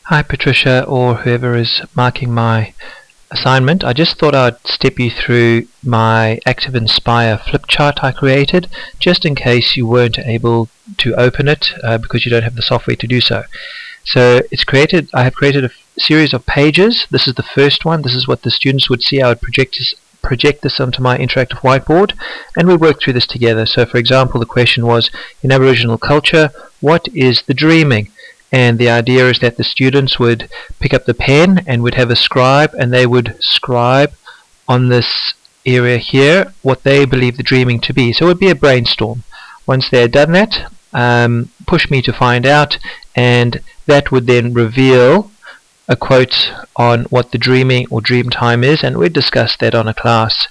Hi Patricia, or whoever is marking my assignment. I just thought I'd step you through my Active Inspire flipchart I created, just in case you weren't able to open it because you don't have the software to do so. So I have created a series of pages. This is the first one. This is what the students would see. I would project this onto my interactive whiteboard, and we work through this together. So for example, the question was, in Aboriginal culture, what is the dreaming? And the idea is that the students would pick up the pen and would have a scribe, and they would scribe on this area here what they believe the dreaming to be. So it would be a brainstorm. Once they had done that, push me to find out, and that would then reveal a quote on what the dreaming or dream time is, and we'd discuss that on a class.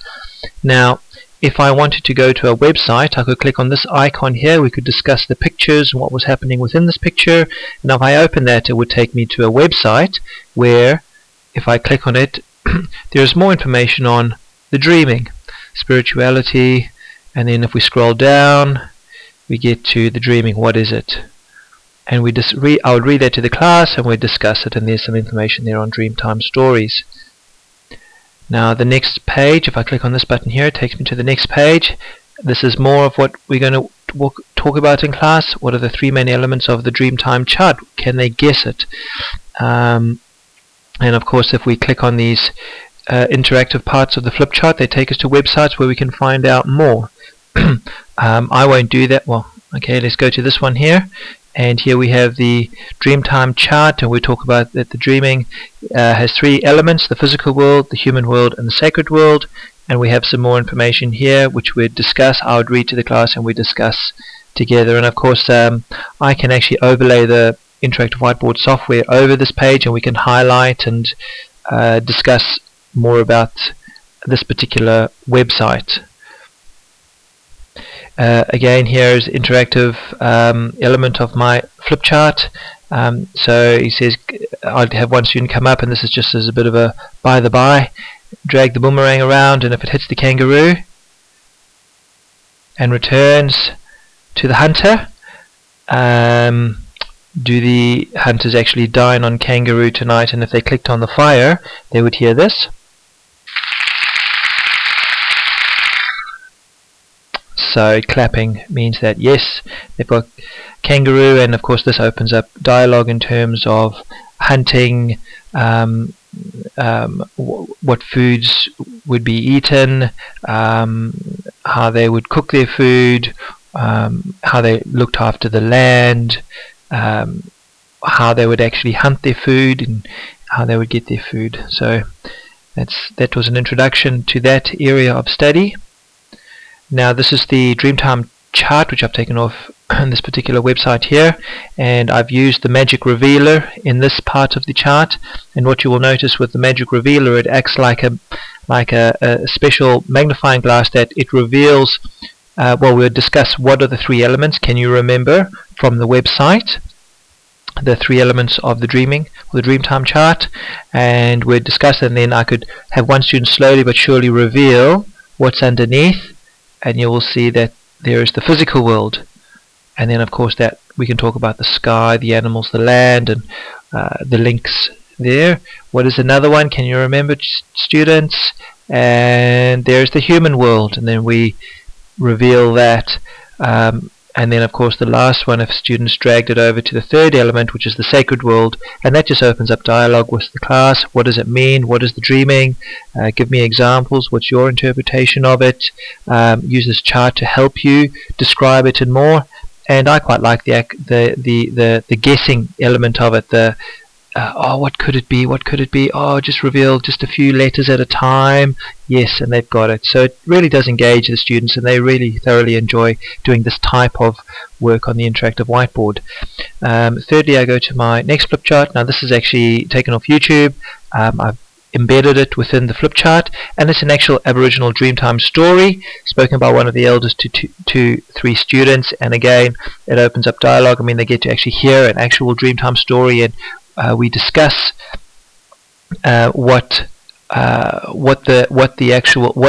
Now, if I wanted to go to a website, I could click on this icon here. We could discuss the pictures and what was happening within this picture. And if I open that, it would take me to a website where, if I click on it, there's more information on the dreaming, spirituality, and then if we scroll down, we get to the dreaming. What is it? And I would read that to the class, and we'd discuss it, and there's some information there on Dreamtime Stories. Now the next page, if I click on this button here, it takes me to the next page. This is more of what we're going to talk about in class. What are the three main elements of the Dreamtime chart? Can they guess it? And of course, if we click on these interactive parts of the flip chart, they take us to websites where we can find out more. I won't do that. Well, okay, let's go to this one here. And here we have the Dreamtime chart, and we talk about that the dreaming has three elements: the physical world, the human world, and the sacred world. And we have some more information here which we'd discuss. I would read to the class and we discuss together. And of course, I can actually overlay the interactive whiteboard software over this page, and we can highlight and discuss more about this particular website. Again, here is interactive element of my flip chart. So he says I'd have one student come up, and this is just as a bit of a by the by, drag the boomerang around, and if it hits the kangaroo and returns to the hunter, do the hunters actually dine on kangaroo tonight? And if they clicked on the fire, they would hear this. So clapping means that yes, they've got kangaroo, and of course this opens up dialogue in terms of hunting, what foods would be eaten, how they would cook their food, how they looked after the land, how they would actually hunt their food, and how they would get their food. So that was an introduction to that area of study. Now this is the Dreamtime chart, which I've taken off this particular website here, and I've used the magic revealer in this part of the chart. And what you will notice with the magic revealer, it acts like a special magnifying glass that it reveals. Well, we'll discuss what are the three elements. Can you remember from the website the three elements of the dreaming, or the Dreamtime chart? And we'll discuss it, and then I could have one student slowly but surely reveal what's underneath. And you will see that there is the physical world, and then of course that we can talk about the sky, the animals, the land, and the links there. What is another one? Can you remember, students? And there's the human world, and then we reveal that. And then of course the last one, if students dragged it over to the third element, which is the sacred world, and that just opens up dialogue with the class. What does it mean? What is the dreaming? Give me examples. What's your interpretation of it? Use this chart to help you describe it and more. And I quite like the guessing element of it. Oh, what could it be? What could it be? Oh, just reveal just a few letters at a time. Yes, and they've got it. So it really does engage the students, and they really thoroughly enjoy doing this type of work on the interactive whiteboard. Thirdly, I go to my next flip chart. Now this is actually taken off YouTube. I've embedded it within the flip chart, and it's an actual Aboriginal Dreamtime story spoken by one of the elders to three students. And again, it opens up dialogue. I mean, they get to actually hear an actual Dreamtime story, and we discuss what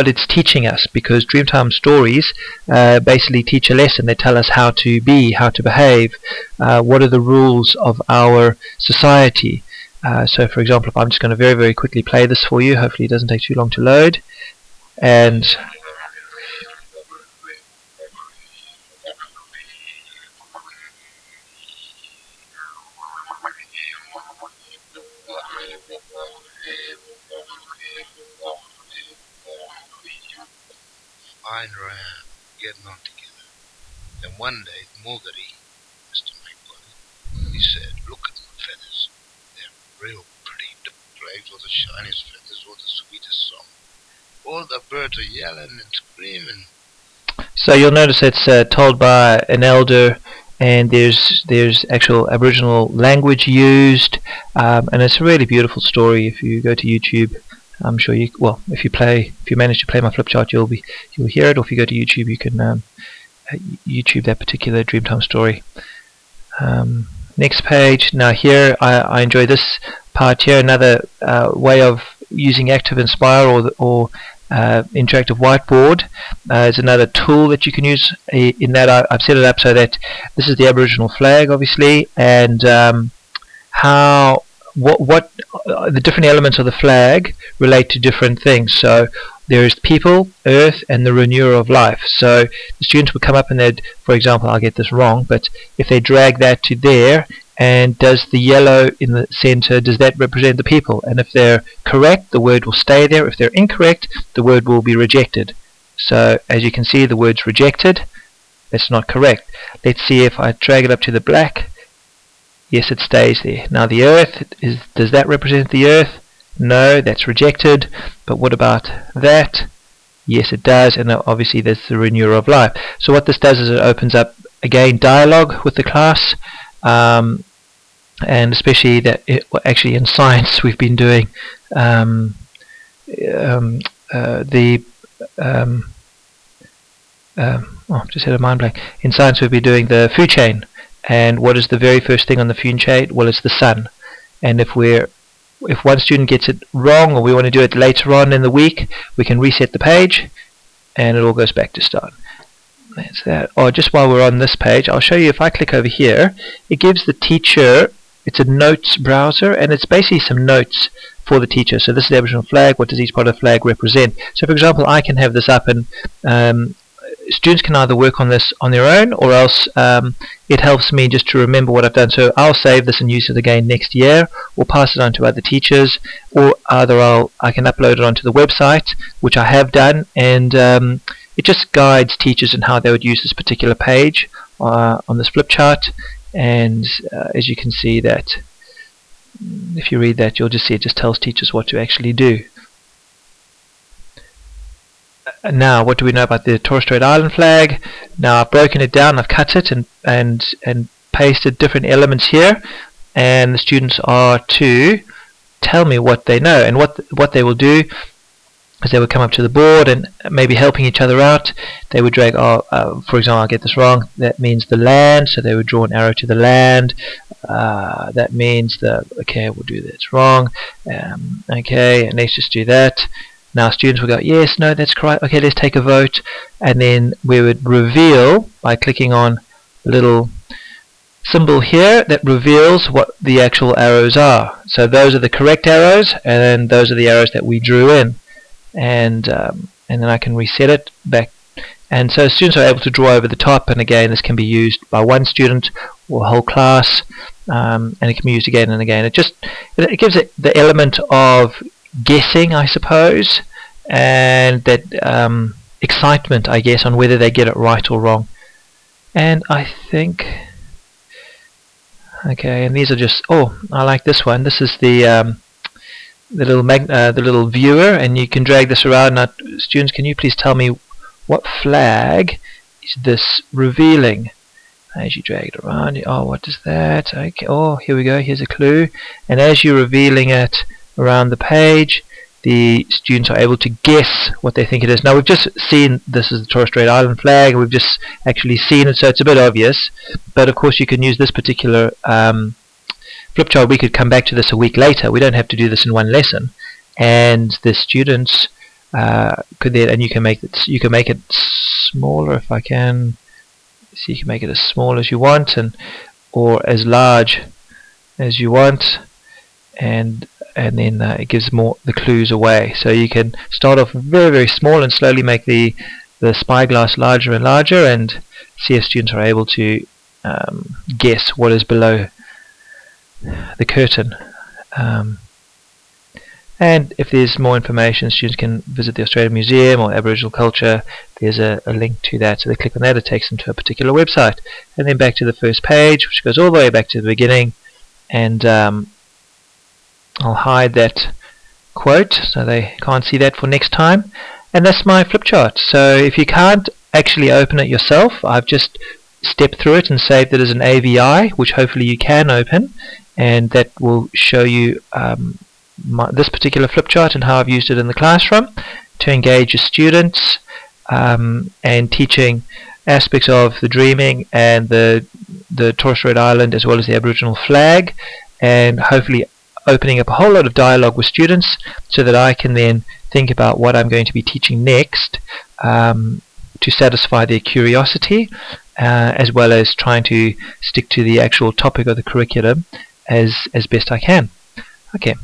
it's teaching us, because Dreamtime stories basically teach a lesson. They tell us how to be, how to behave, what are the rules of our society. So for example, if I'm just going to very, very quickly play this for you, hopefully it doesn't take too long to load. And fine ram getting on together. Then one day, Mulgary, Mr. Magpie, he said, "Look at my feathers. They're real pretty. The flags or the shiniest feathers or the sweetest song. All the birds are yelling and screaming." so you'll notice it's told by an elder, and there's actual Aboriginal language used, and it's a really beautiful story. If you go to YouTube, I'm sure you, well, if you manage to play my flip chart, you'll hear it. Or if you go to YouTube, you can YouTube that particular Dreamtime story. Next page. Now here, I enjoy this part here. Another way of using Active Inspire or interactive whiteboard is another tool that you can use. In that, I've set it up so that this is the Aboriginal flag, obviously, and what the different elements of the flag relate to different things. So there is people, earth, and the renewer of life. So the students would come up and they'd, for example, I'll get this wrong, but if they drag that to there, and does the yellow in the center, does that represent the people? And if they're correct, the word will stay there. If they're incorrect, the word will be rejected. So as you can see, the word's rejected. That's not correct. Let's see if I drag it up to the black. Yes, it stays there. Now the earth, does that represent the earth? No, that's rejected. But what about that? Yes, it does, and obviously that's the renewer of life. So what this does is it opens up, again, dialogue with the class, and especially that actually in science we've been doing just had a mind blank. In science we've been doing the food chain, and what is the very first thing on the food chain? Well, it's the sun. And if one student gets it wrong, or we want to do it later on in the week, we can reset the page and it all goes back to start. That's that. Oh, just while we're on this page, I'll show you. If I click over here, it gives the teacher, it's a notes browser, and it's basically some notes for the teacher. So this is the Aboriginal flag. What does each part of the flag represent? So for example, I can have this up, and students can either work on this on their own, or else it helps me just to remember what I've done. So I'll save this and use it again next year, or pass it on to other teachers, or either I can upload it onto the website, which I have done, and it just guides teachers in how they would use this particular page on this flip chart. And as you can see, that if you read that, you'll just see it just tells teachers what to actually do. Now, what do we know about the Torres Strait Island flag? Now, I've broken it down, I've cut it and pasted different elements here, and the students are to tell me what they know. And what they will do is they would come up to the board and maybe helping each other out. They would drag, for example, I'll get this wrong, that means the land, so they would draw an arrow to the land. That means okay, we'll do that's wrong. Okay, and let's just do that. Now students will go, yes, no, that's correct. Okay, let's take a vote. And then we would reveal by clicking on the little symbol here that reveals what the actual arrows are. So those are the correct arrows, and then those are the arrows that we drew in. And then I can reset it back. And so students are able to draw over the top, and again, this can be used by one student or a whole class, and it can be used again and again. It gives it the element of guessing, I suppose, and that excitement, I guess, on whether they get it right or wrong. And I think, okay, and these are just, oh, I like this one. This is the little viewer, and you can drag this around. Now, students, can you please tell me what flag is this revealing? As you drag it around, oh, what is that? Okay, oh, here we go. Here's a clue. And as you're revealing it around the page, the students are able to guess what they think it is. Now, we've just seen this is the Torres Strait Island flag. We've just actually seen it, so it's a bit obvious. But of course, you can use this particular flip chart. We could come back to this a week later. We don't have to do this in one lesson. And the students could then, and you can make it smaller if I can. So you can make it as small as you want, or as large as you want. and then it gives more the clues away. So you can start off very, very small and slowly make the spyglass larger and larger, and see if students are able to guess what is below the curtain. And if there's more information, students can visit the Australian Museum or Aboriginal Culture. There's a link to that, so they click on that, it takes them to a particular website, and then back to the first page, which goes all the way back to the beginning. And I'll hide that quote so they can't see that for next time. And that's my flip chart. So if you can't actually open it yourself, I've just stepped through it and saved it as an AVI, which hopefully you can open, and that will show you this particular flip chart and how I've used it in the classroom to engage your students, and teaching aspects of the dreaming and the Torres Strait Island, as well as the Aboriginal flag, and hopefully opening up a whole lot of dialogue with students so that I can then think about what I'm going to be teaching next, to satisfy their curiosity, as well as trying to stick to the actual topic of the curriculum as best I can. Okay.